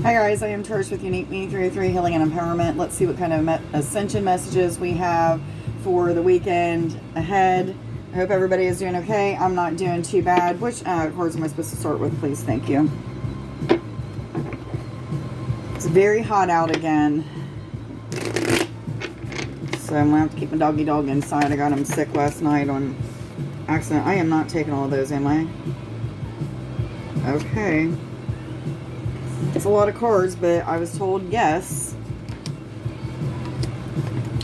Hi guys, I am Trish with Unique Me 303 Healing and Empowerment. Let's see what kind of ascension messages we have for the weekend ahead. I hope everybody is doing okay. I'm not doing too bad. Which cards am I supposed to start with, please? Thank you. It's very hot out again, so I'm going to have to keep my doggy dog inside. I got him sick last night on accident. I am not taking all of those, am I? Okay. It's a lot of cards, but I was told yes.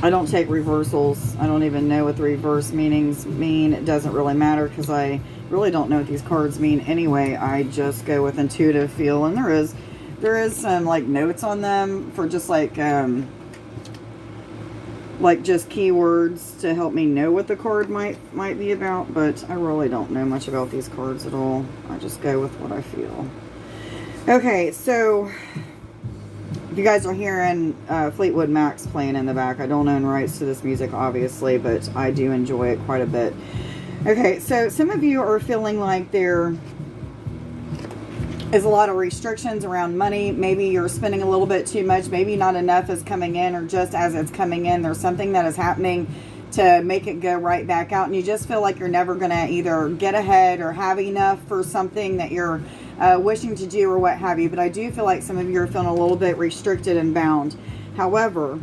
I don't take reversals. I don't even know what the reverse meanings mean. It doesn't really matter because I really don't know what these cards mean anyway. I just go with intuitive feel, and there is some like notes on them for just like just keywords to help me know what the card might be about, but I really don't know much about these cards at all. I just go with what I feel. Okay, so if you guys are hearing Fleetwood Mac's playing in the back, I don't own rights to this music, obviously, but I do enjoy it quite a bit. Okay, so some of you are feeling like there is a lot of restrictions around money. Maybe you're spending a little bit too much. Maybe not enough is coming in, or just as it's coming in, there's something that is happening to make it go right back out. And you just feel like you're never going to either get ahead or have enough for something that you're wishing to do or what have you. But I do feel like some of you are feeling a little bit restricted and bound. However,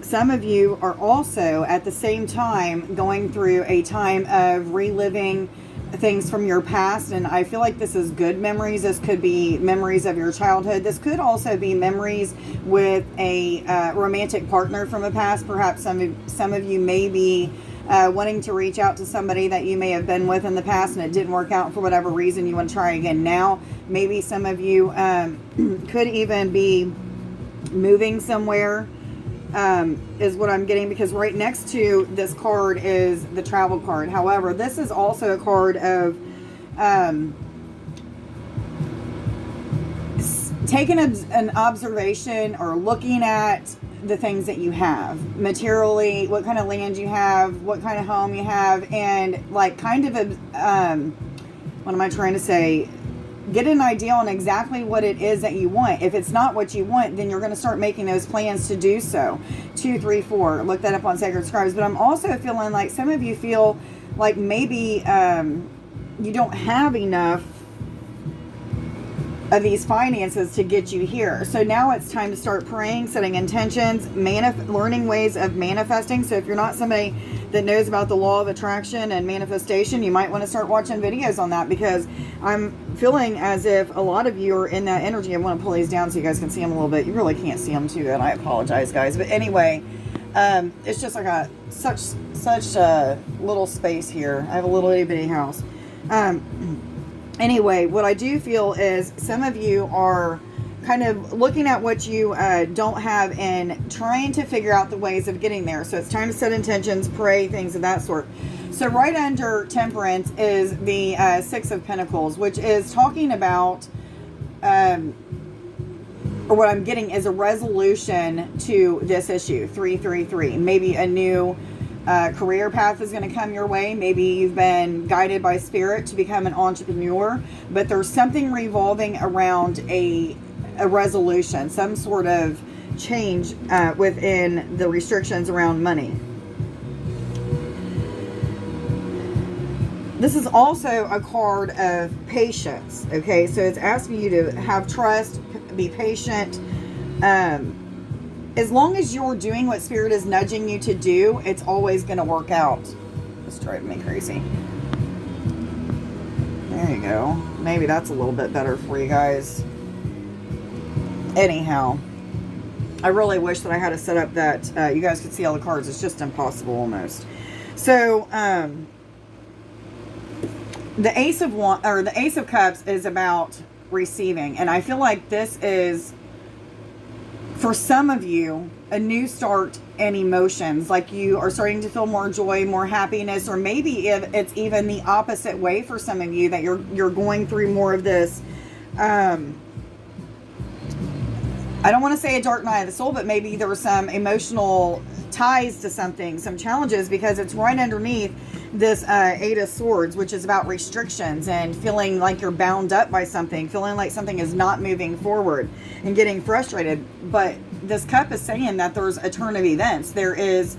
some of you are also at the same time going through a time of reliving things from your past, and I feel like this is good memories. This could be memories of your childhood. This could also be memories with a romantic partner from a past. Perhaps some of you may be wanting to reach out to somebody that you may have been with in the past and it didn't work out for whatever reason. You want to try again now. Maybe some of you could even be moving somewhere, is what I'm getting, because right next to this card is the travel card. However, this is also a card of taking an observation or looking at the things that you have materially, what kind of land you have, what kind of home you have, and like kind of what am I trying to say? Get an idea on exactly what it is that you want. If it's not what you want, then you're going to start making those plans to do so. 2, 3, 4. Look that up on Sacred Scribes. But I'm also feeling like some of you feel like maybe you don't have enough of these finances to get you here. So now it's time to start praying, setting intentions, learning ways of manifesting. So if you're not somebody that knows about the law of attraction and manifestation, you might want to start watching videos on that, because I'm feeling as if a lot of you are in that energy. I want to pull these down so you guys can see them a little bit. You really can't see them too good. I apologize, guys. But anyway, it's just like a such a little space here. I have a little itty bitty house. Anyway, what I do feel is some of you are kind of looking at what you don't have and trying to figure out the ways of getting there. So it's time to set intentions, pray, things of that sort. So right under Temperance is the Six of Pentacles, which is talking about, or what I'm getting is a resolution to this issue, 333. Maybe a new career path is going to come your way. Maybe you've been guided by spirit to become an entrepreneur, but there's something revolving around a resolution, some sort of change within the restrictions around money. This is also a card of patience. Okay, so it's asking you to have trust, be patient. As long as you're doing what Spirit is nudging you to do, it's always going to work out. It's driving me crazy. There you go. Maybe that's a little bit better for you guys. Anyhow, I really wish that I had a setup that you guys could see all the cards. It's just impossible almost. So, the Ace of Cups is about receiving, and I feel like this is, for some of you, a new start in emotions. Like you are starting to feel more joy, more happiness, or maybe if it's even the opposite way for some of you, that you're going through more of this I don't want to say a dark night of the soul, but maybe there were some emotional ties to something, some challenges, because it's right underneath this Eight of Swords, which is about restrictions and feeling like you're bound up by something, feeling like something is not moving forward and getting frustrated. But this cup is saying that there's a turn of events. There is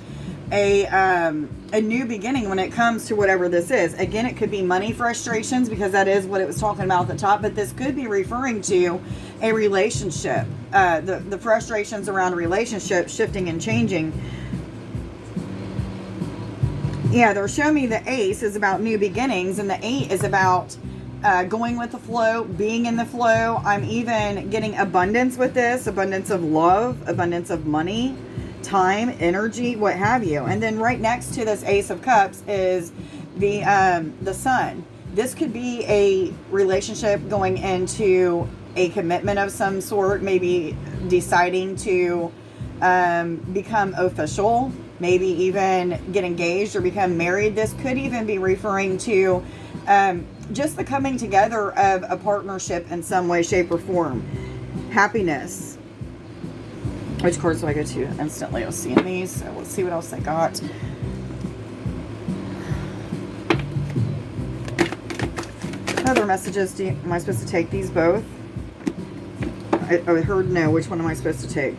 a new beginning when it comes to whatever this is. Again, it could be money frustrations, because that is what it was talking about at the top, but this could be referring to a relationship, the frustrations around relationships shifting and changing. Yeah, they're showing me the Ace is about new beginnings, and the 8 is about going with the flow, being in the flow. I'm even getting abundance with this, abundance of love, abundance of money, time, energy, what have you. And then right next to this Ace of Cups is the Sun. This could be a relationship going into a commitment of some sort, maybe deciding to become official, maybe even get engaged or become married. This could even be referring to just the coming together of a partnership in some way, shape, or form. Happiness. Which cards do I go to instantly? I was seeing these, so let's see what else I got. Other messages. Am I supposed to take these both? I heard no. Which one am I supposed to take?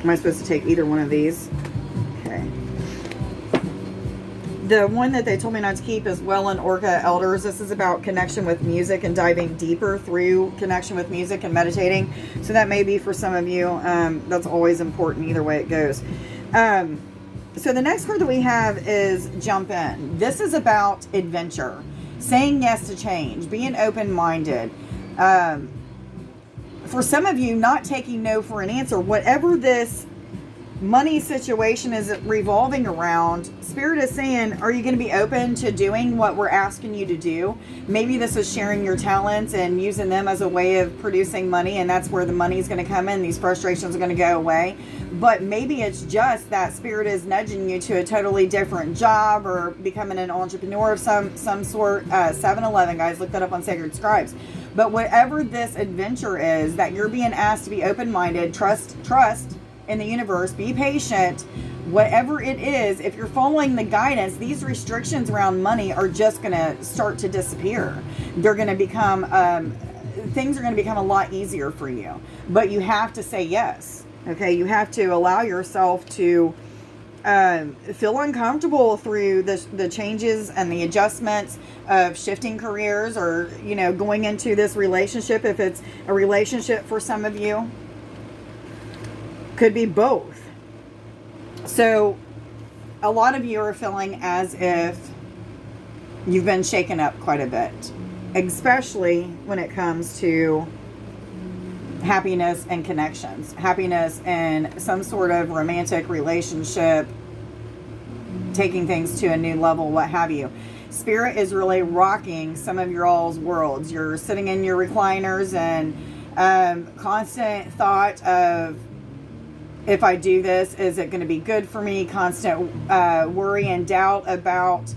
Am I supposed to take either one of these? Okay. The one that they told me not to keep is Well and Orca Elders. This is about connection with music and diving deeper through connection with music and meditating. So that may be for some of you. That's always important either way it goes. So the next card that we have is Jump In. This is about adventure. Saying yes to change. Being open-minded. For some of you, not taking no for an answer. Whatever this money situation is revolving around, Spirit is saying, are you going to be open to doing what we're asking you to do? Maybe this is sharing your talents and using them as a way of producing money, and that's where the money is going to come in. These frustrations are going to go away. But maybe it's just that Spirit is nudging you to a totally different job or becoming an entrepreneur of some sort. 7-Eleven, guys, look that up on Sacred Scribes. But whatever this adventure is that you're being asked to be open-minded, trust in the universe, be patient, whatever it is, if you're following the guidance, these restrictions around money are just going to start to disappear. They're going to become, things are going to become a lot easier for you. But you have to say yes. Okay, you have to allow yourself to feel uncomfortable through the changes and the adjustments of shifting careers, or, you know, going into this relationship. If it's a relationship for some of you, could be both. So a lot of you are feeling as if you've been shaken up quite a bit, especially when it comes to happiness and connections, happiness and some sort of romantic relationship, taking things to a new level, what have you. Spirit is really rocking some of your all's worlds. You're sitting in your recliners and constant thought of, if I do this, is it going to be good for me? Constant worry and doubt about,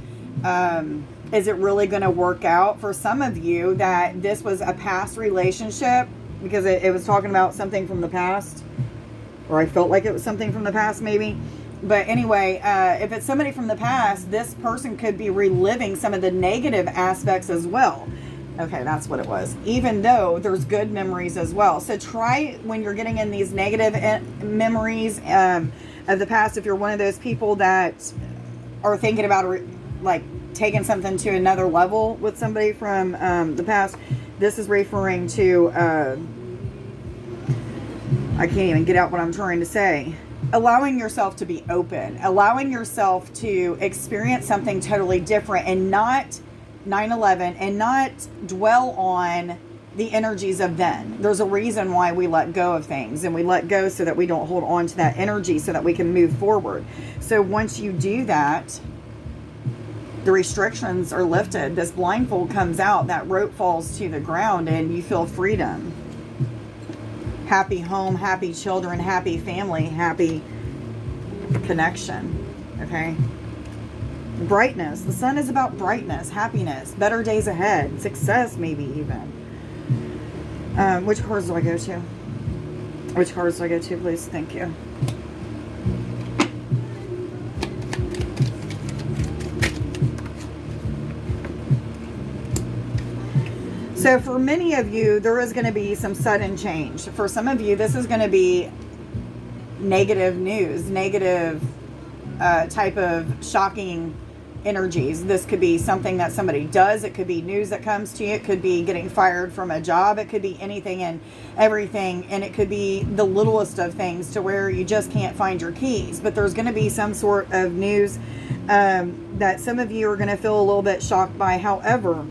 is it really going to work out? For some of you, that this was a past relationship, because it was talking about something from the past, or I felt like it was something from the past maybe. But anyway, if it's somebody from the past, this person could be reliving some of the negative aspects as well. Okay, that's what it was. Even though there's good memories as well. So try, when you're getting in these negative memories of the past, if you're one of those people that are thinking about like taking something to another level with somebody from the past, this is referring to, I can't even get out what I'm trying to say. Allowing yourself to be open. Allowing yourself to experience something totally different, and not 9/11, and not dwell on the energies of then. There's a reason why we let go of things, and we let go so that we don't hold on to that energy, so that we can move forward. So once you do that, the restrictions are lifted. This blindfold comes out, that rope falls to the ground, and you feel freedom. Happy home, happy children, happy family, happy connection. Okay? Brightness. The sun is about brightness, happiness, better days ahead, success maybe even. Which cards do I go to? Which cards do I go to, please? Thank you. So for many of you, there is going to be some sudden change. For some of you, this is going to be negative news, negative type of shocking energies. This could be something that somebody does. It could be news that comes to you. It could be getting fired from a job. It could be anything and everything. And it could be the littlest of things to where you just can't find your keys. But there's going to be some sort of news that some of you are going to feel a little bit shocked by. However,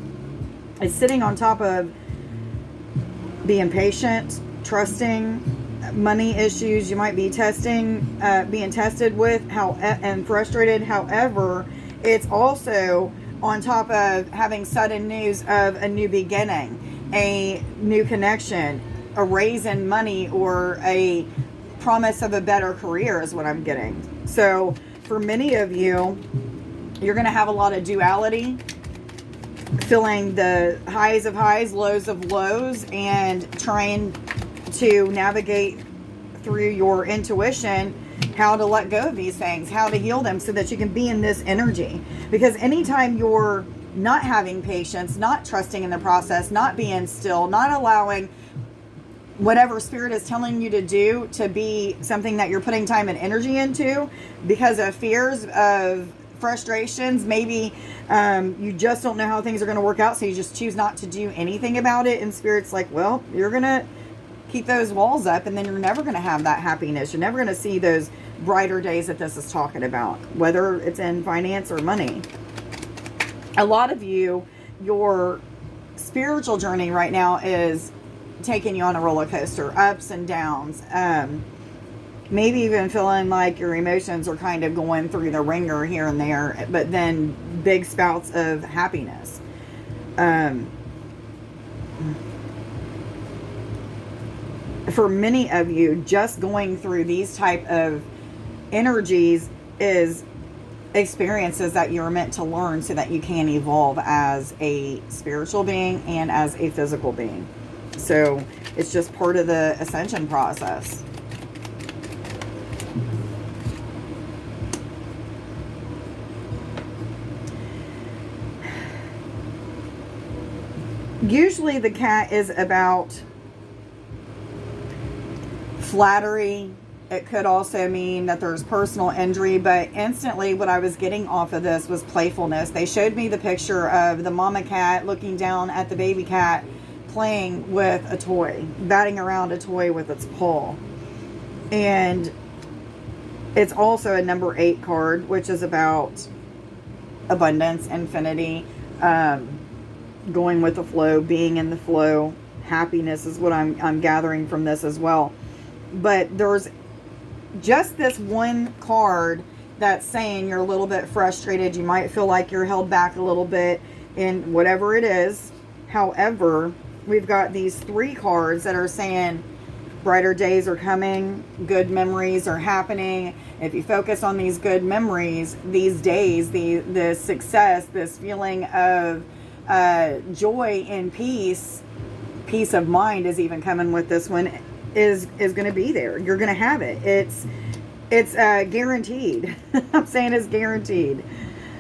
it's sitting on top of being patient, trusting, money issues you might be being tested with, and frustrated. However, it's also on top of having sudden news of a new beginning, a new connection, a raise in money, or a promise of a better career is what I'm getting. So for many of you, you're going to have a lot of duality, feeling the highs of highs, lows of lows, and trying to navigate through your intuition how to let go of these things, how to heal them so that you can be in this energy. Because anytime you're not having patience, not trusting in the process, not being still, not allowing whatever spirit is telling you to do to be something that you're putting time and energy into because of fears, of frustrations, maybe you just don't know how things are going to work out, so you just choose not to do anything about it, and spirit's like, well, you're going to keep those walls up, and then you're never going to have that happiness. You're never going to see those brighter days that this is talking about, whether it's in finance or money. A lot of you, your spiritual journey right now is taking you on a roller coaster, ups and downs. Maybe even feeling like your emotions are kind of going through the ringer here and there, but then big spouts of happiness. For many of you, just going through these type of energies is experiences that you're meant to learn so that you can evolve as a spiritual being and as a physical being. So it's just part of the ascension process. Usually the cat is about flattery. It could also mean that there's personal injury, but instantly what I was getting off of this was playfulness. They showed me the picture of the mama cat looking down at the baby cat playing with a toy, batting around a toy with its paw. And it's also a number 8 card, which is about abundance, infinity, going with the flow, being in the flow. Happiness is what I'm gathering from this as well. But there's just this one card that's saying you're a little bit frustrated. You might feel like you're held back a little bit in whatever it is. However, we've got these 3 cards that are saying brighter days are coming, good memories are happening. If you focus on these good memories, these days, the success, this feeling of joy and peace of mind is even coming with this one, is going to be there. You're going to have it. It's guaranteed. I'm saying it's guaranteed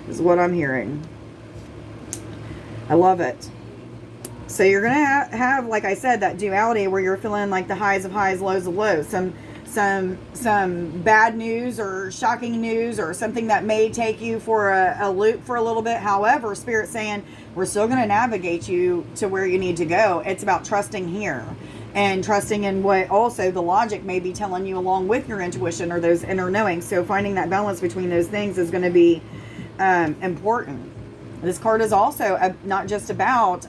is what I'm hearing. I love it. So you're going to have, like I said, that duality where you're feeling like the highs of highs, lows of lows. Some bad news or shocking news or something that may take you for a loop for a little bit. However, Spirit's saying we're still going to navigate you to where you need to go. It's about trusting here and trusting in what also the logic may be telling you along with your intuition or those inner knowings. So finding that balance between those things is going to be important. This card is also not just about,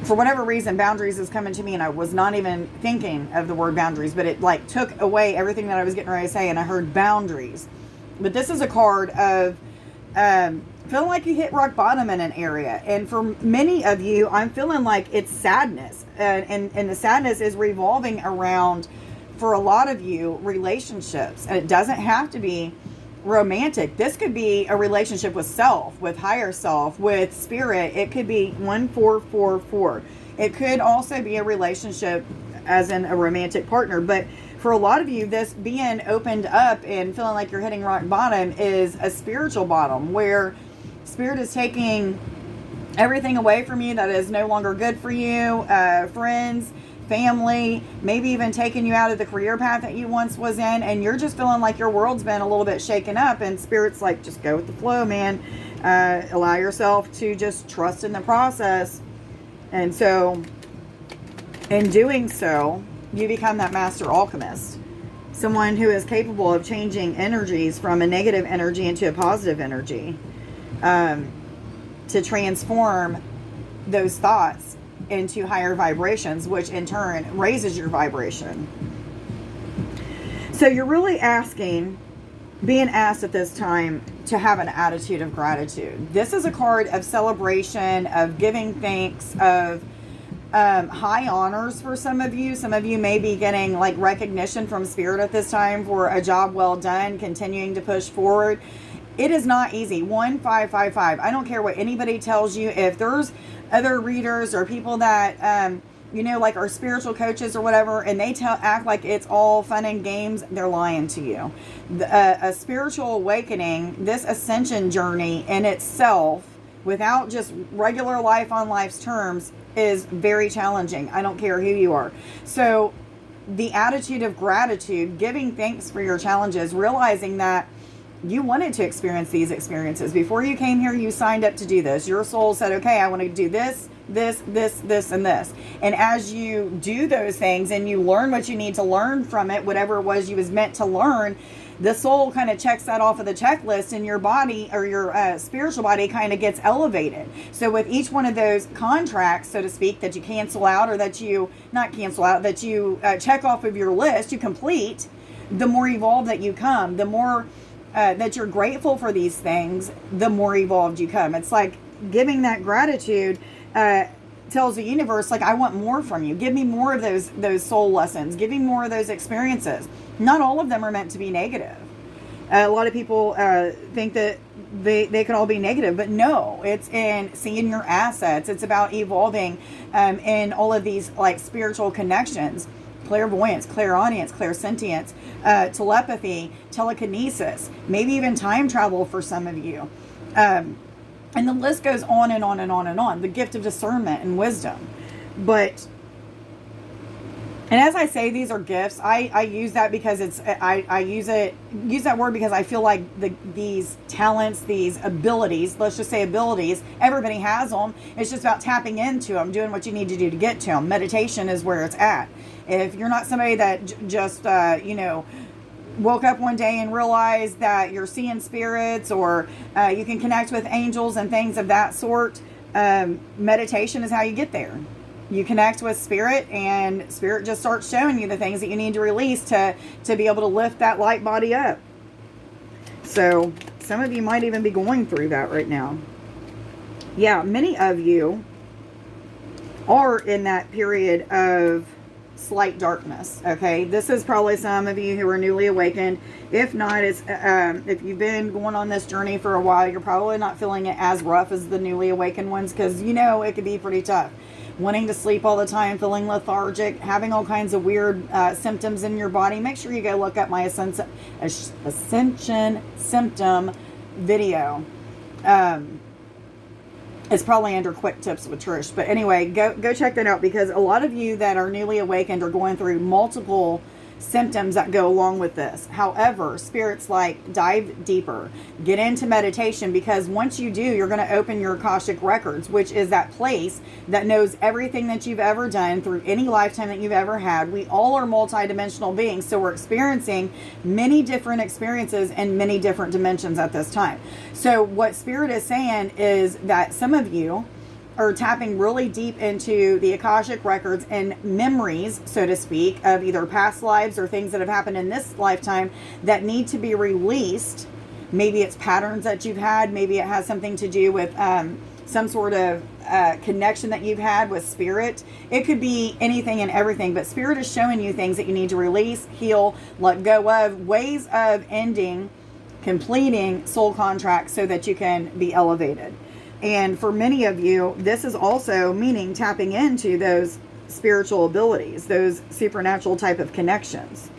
for whatever reason, boundaries is coming to me, and I was not even thinking of the word boundaries, but it like took away everything that I was getting ready to say, and I heard boundaries. But this is a card of feeling like you hit rock bottom in an area. And for many of you, I'm feeling like it's sadness. And the sadness is revolving around, for a lot of you, relationships. And it doesn't have to be romantic. This could be a relationship with self, with higher self, with spirit. It could be 1444. It could also be a relationship as in a romantic partner. But for a lot of you, this being opened up and feeling like you're hitting rock bottom is a spiritual bottom, where spirit is taking everything away from you that is no longer good for you, friends, family, maybe even taking you out of the career path that you once was in, and you're just feeling like your world's been a little bit shaken up, and spirit's like, just go with the flow, man. Allow yourself to just trust in the process. And so in doing so, you become that master alchemist, someone who is capable of changing energies from a negative energy into a positive energy, to transform those thoughts into higher vibrations, which in turn raises your vibration. So you're really being asked at this time to have an attitude of gratitude. This is a card of celebration, of giving thanks, of high honors for some of you. Some of you may be getting like recognition from spirit at this time for a job well done, continuing to push forward. It is not easy. 1555. I don't care what anybody tells you. If there's other readers or people that, like our spiritual coaches or whatever, and they act like it's all fun and games, they're lying to you. A spiritual awakening, this ascension journey in itself, without just regular life on life's terms, is very challenging. I don't care who you are. So the attitude of gratitude, giving thanks for your challenges, realizing that you wanted to experience these experiences. Before you came here, you signed up to do this. Your soul said, okay, I want to do this, this, and this. And as you do those things and you learn what you need to learn from it, whatever it was you was meant to learn, the soul kind of checks that off of the checklist, and your body, or your spiritual body, kind of gets elevated. So with each one of those contracts, so to speak, that you cancel out, or that you not cancel out, that you check off of your list, you complete, the more evolved that you come, the more that you're grateful for these things, the more evolved you come. It's like giving that gratitude tells the universe, like, I want more from you. Give me more of those soul lessons. Give me more of those experiences. Not all of them are meant to be negative. A lot of people think that they can all be negative, but no, it's in seeing your assets. It's about evolving in all of these like spiritual connections. Clairvoyance, clairaudience, clairsentience, telepathy, telekinesis, maybe even time travel for some of you. And the list goes on and on and on and on. The gift of discernment and wisdom. And as I say, these are gifts. I use that because I use that word because I feel like these talents, these abilities, let's just say abilities, everybody has them. It's just about tapping into them, doing what you need to do to get to them. Meditation is where it's at. If you're not somebody that just, woke up one day and realized that you're seeing spirits, or you can connect with angels and things of that sort, meditation is how you get there. You connect with spirit, and spirit just starts showing you the things that you need to release to be able to lift that light body up. So some of you might even be going through that right now. Yeah, many of you are in that period of slight darkness. Okay, this is probably some of you who are newly awakened. If not, it's if you've been going on this journey for a while, you're probably not feeling it as rough as the newly awakened ones, because it could be pretty tough. Wanting to sleep all the time, feeling lethargic, having all kinds of weird symptoms in your body. Make sure you go look up my Ascension symptom video. It's probably under Quick Tips with Trish. But anyway, go check that out, because a lot of you that are newly awakened are going through multiple symptoms that go along with this. However, Spirit's like, dive deeper. Get into meditation, because once you do, you're going to open your Akashic records, which is that place that knows everything that you've ever done through any lifetime that you've ever had. We all are multidimensional beings, so we're experiencing many different experiences in many different dimensions at this time. So what Spirit is saying is that some of you are tapping really deep into the Akashic records and memories, so to speak, of either past lives or things that have happened in this lifetime that need to be released. Maybe it's patterns that you've had. Maybe it has something to do with some sort of connection that you've had with Spirit. It could be anything and everything, but Spirit is showing you things that you need to release, heal, let go of, ways of ending completing soul contracts so that you can be elevated. And for many of you, this is also meaning tapping into those spiritual abilities, those supernatural type of connections.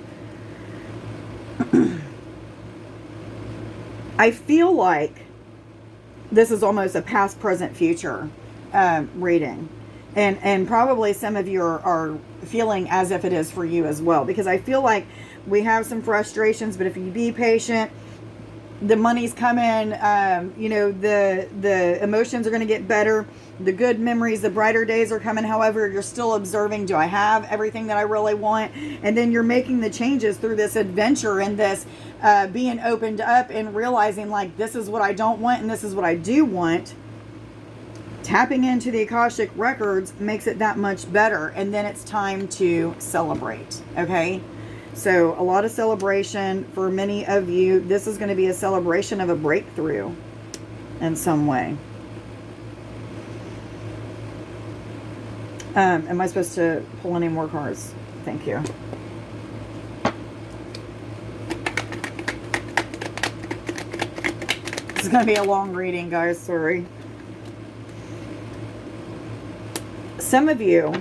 I feel like this is almost a past, present, future reading. And probably some of you are feeling as if it is for you as well. Because I feel like we have some frustrations, but if you be patient, the money's coming, the emotions are going to get better. The good memories, the brighter days are coming. However, you're still observing, do I have everything that I really want? And then you're making the changes through this adventure and this being opened up and realizing, like, this is what I don't want and this is what I do want. Tapping into the Akashic records makes it that much better. And then it's time to celebrate. Okay? So a lot of celebration for many of you. This is going to be a celebration of a breakthrough in some way. Am I supposed to pull any more cards? Thank you. This is going to be a long reading, guys. Sorry. Some of you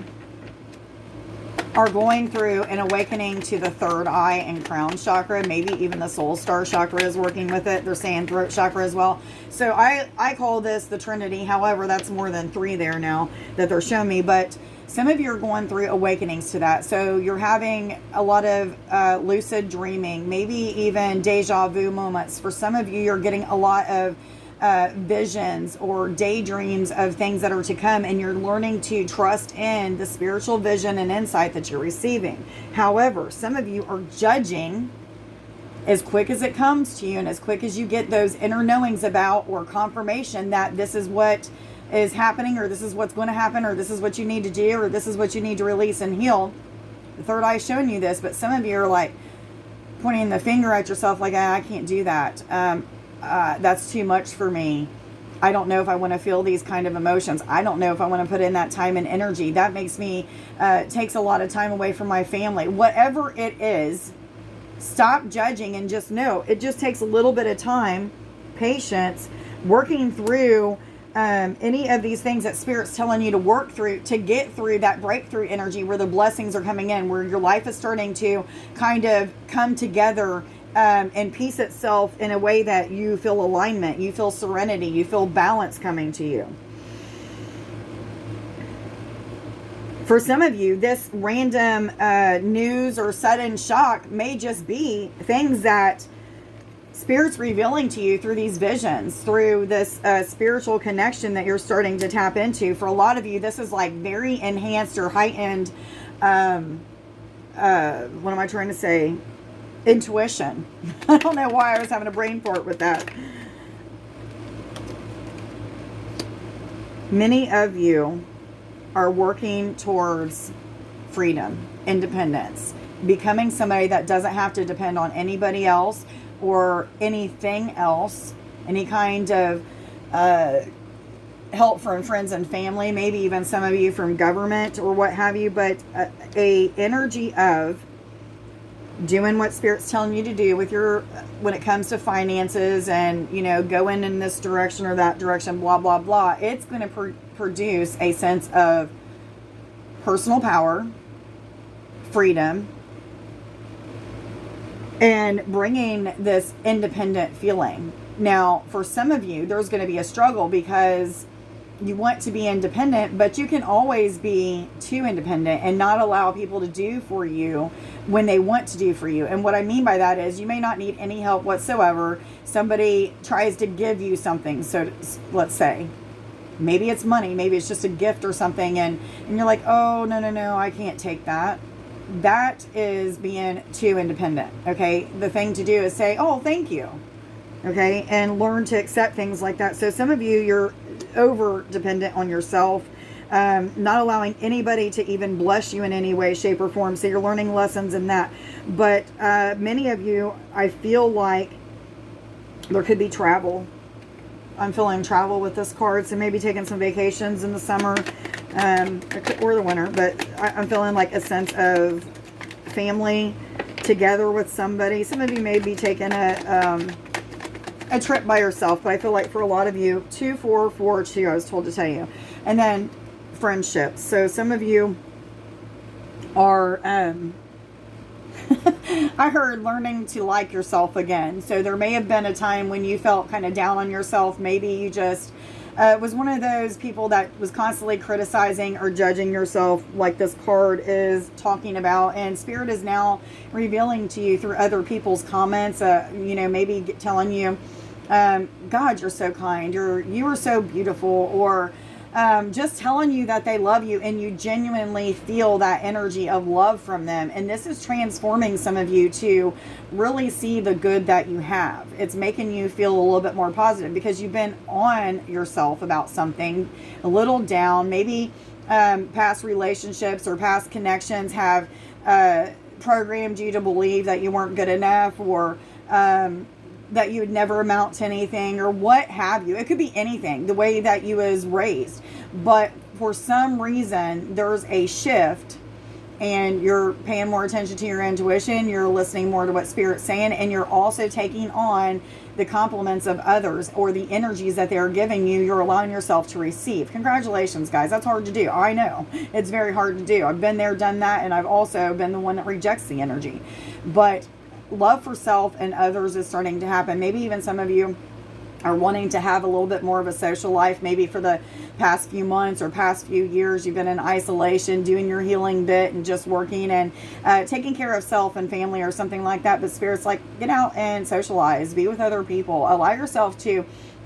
are going through an awakening to the third eye and crown chakra. Maybe even the soul star chakra is working with it. They're saying throat chakra as well. So I call this the Trinity. However, that's more than 3 there now that they're showing me. But some of you are going through awakenings to that. So you're having a lot of lucid dreaming, maybe even deja vu moments. For some of you, you're getting a lot of visions or daydreams of things that are to come, and you're learning to trust in the spiritual vision and insight that you're receiving. However, some of you are judging as quick as it comes to you, and as quick as you get those inner knowings about or confirmation that this is what is happening, or this is what's going to happen, or this is what you need to do, or this is what you need to release and heal. The third eye is showing you this, but some of you are like pointing the finger at yourself like, I can't do that. That's too much for me. I don't know if I want to feel these kind of emotions. I don't know if I want to put in that time and energy. That makes me, takes a lot of time away from my family. Whatever it is, stop judging and just know it just takes a little bit of time, patience, working through any of these things that Spirit's telling you to work through to get through that breakthrough energy where the blessings are coming in, where your life is starting to kind of come together and piece itself in a way that you feel alignment, you feel serenity, you feel balance coming to you. For some of you, this random news or sudden shock may just be things that Spirit's revealing to you through these visions, through this spiritual connection that you're starting to tap into. For a lot of you, this is like very enhanced or heightened, what am I trying to say? Intuition. I don't know why I was having a brain fart with that. Many of you are working towards freedom, independence, becoming somebody that doesn't have to depend on anybody else or anything else, any kind of help from friends and family, maybe even some of you from government or what have you, but a energy of doing what Spirit's telling you to do with your, when it comes to finances and, you know, going in this direction or that direction, blah, blah, blah. It's going to produce a sense of personal power, freedom, and bringing this independent feeling. Now, for some of you, there's going to be a struggle because you want to be independent, but you can always be too independent and not allow people to do for you when they want to do for you. And what I mean by that is you may not need any help whatsoever. Somebody tries to give you something. So let's say, maybe it's money, maybe it's just a gift or something. And you're like, oh, no, I can't take that. That is being too independent. Okay. The thing to do is say, oh, thank you. Okay. And learn to accept things like that. So some of you, you're over dependent on yourself, not allowing anybody to even bless you in any way, shape, or form. So you're learning lessons in that. But many of you, I feel like there could be travel. I'm feeling travel with this card. So maybe taking some vacations in the summer or the winter. But I'm feeling like a sense of family together with somebody. Some of you may be taking a a trip by yourself, but I feel like for a lot of you, 2, 4, 4, 2, I was told to tell you. And then friendships. So some of you are, I heard learning to like yourself again. So there may have been a time when you felt kind of down on yourself. Maybe you just was one of those people that was constantly criticizing or judging yourself, like this card is talking about. And Spirit is now revealing to you through other people's comments, maybe telling you, God, you're so kind, you are so beautiful, or just telling you that they love you, and you genuinely feel that energy of love from them. And this is transforming some of you to really see the good that you have. It's making you feel a little bit more positive because you've been on yourself about something, a little down. Maybe past relationships or past connections have programmed you to believe that you weren't good enough, or that you would never amount to anything, or what have you. It could be anything, the way that you was raised. But for some reason, there's a shift, and you're paying more attention to your intuition, you're listening more to what Spirit's saying, and you're also taking on the compliments of others, or the energies that they're giving you, you're allowing yourself to receive. Congratulations, guys. That's hard to do. I know. It's very hard to do. I've been there, done that, and I've also been the one that rejects the energy. But love for self and others is starting to happen. Maybe even some of you are wanting to have a little bit more of a social life. Maybe for the past few months or past few years, you've been in isolation, doing your healing bit and just working and taking care of self and family or something like that. But Spirit's like, get out and socialize, be with other people, allow yourself to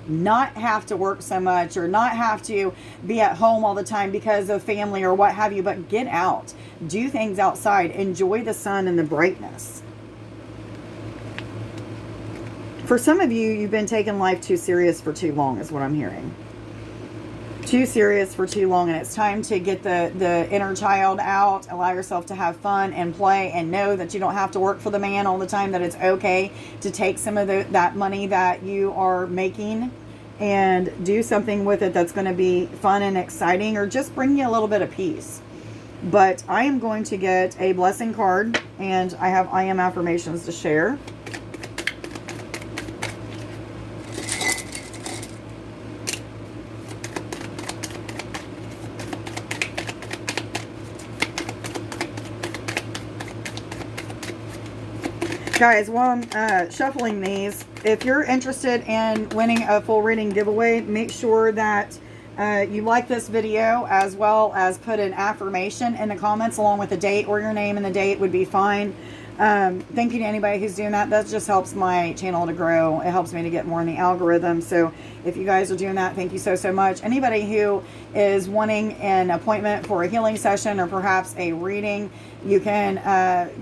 not have to work so much, or not have to be at home all the time because of family or what have you, but get out, do things outside, enjoy the sun and the brightness. For some of you, you've been taking life too serious for too long, is what I'm hearing. Too serious for too long, and it's time to get the inner child out, allow yourself to have fun and play, and know that you don't have to work for the man all the time, that it's okay to take some of that money that you are making and do something with it that's going to be fun and exciting, or just bring you a little bit of peace. But I am going to get a blessing card, and I have I am affirmations to share. Guys, while I'm shuffling these, if you're interested in winning a full reading giveaway, make sure that you like this video, as well as put an affirmation in the comments along with the date, or your name and the date would be fine. Thank you to anybody who's doing that. That just helps my channel to grow. It helps me to get more in the algorithm. So if you guys are doing that, thank you so, so much. Anybody who is wanting an appointment for a healing session or perhaps a reading, you can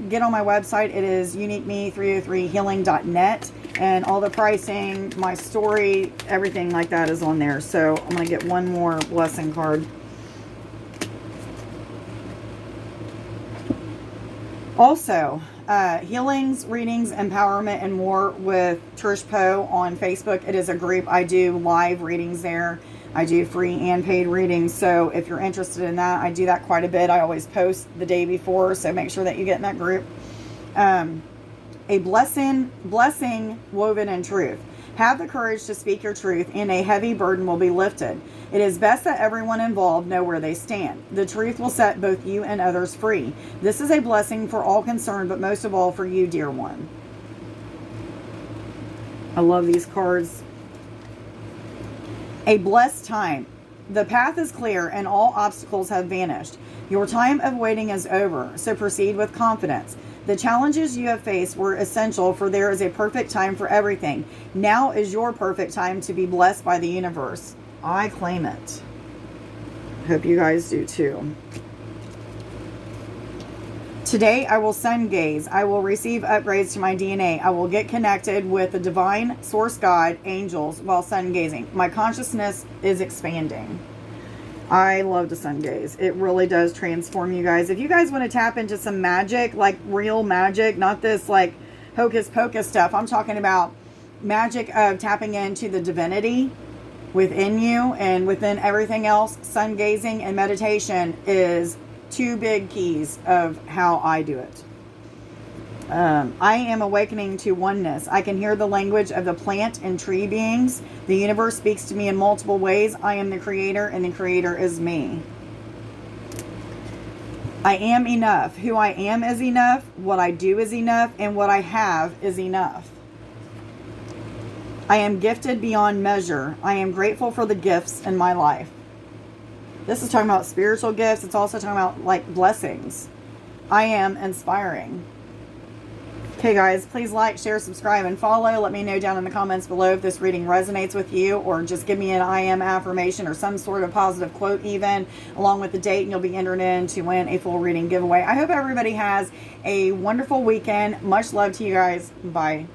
get on my website. It is uniqueme303healing.net, and all the pricing, my story, everything like that is on there. So I'm going to get one more blessing card. Also, healings, readings, empowerment, and more with Trish Poe on Facebook. It is a group. I do live readings there. I do free and paid readings. So if you're interested in that, I do that quite a bit. I always post the day before, so make sure that you get in that group. A blessing woven in truth. Have the courage to speak your truth, and a heavy burden will be lifted. It is best that everyone involved know where they stand. The truth will set both you and others free. This is a blessing for all concerned, but most of all for you, dear one. I love these cards. A blessed time. The path is clear and all obstacles have vanished. Your time of waiting is over, so proceed with confidence. The challenges you have faced were essential, for there is a perfect time for everything. Now is your perfect time to be blessed by the universe. I claim it. Hope you guys do too. Today I will sun gaze. I will receive upgrades to my DNA. I will get connected with the divine source God, angels, while sun gazing. My consciousness is expanding. I love to sun gaze. It really does transform you guys. If you guys want to tap into some magic, like real magic, not this like hocus pocus stuff. I'm talking about magic of tapping into the divinity within you and within everything else. Sun gazing and meditation is two big keys of how I do it. I am awakening to oneness. I can hear the language of the plant and tree beings. The universe speaks to me in multiple ways. I am the creator, and the creator is me. I am enough. Who I am is enough. What I do is enough. And what I have is enough. I am gifted beyond measure. I am grateful for the gifts in my life. This is talking about spiritual gifts. It's also talking about like blessings. I am inspiring. Okay, guys, please like, share, subscribe, and follow. Let me know down in the comments below if this reading resonates with you, or just give me an I am affirmation or some sort of positive quote even, along with the date, and you'll be entered in to win a full reading giveaway. I hope everybody has a wonderful weekend. Much love to you guys. Bye.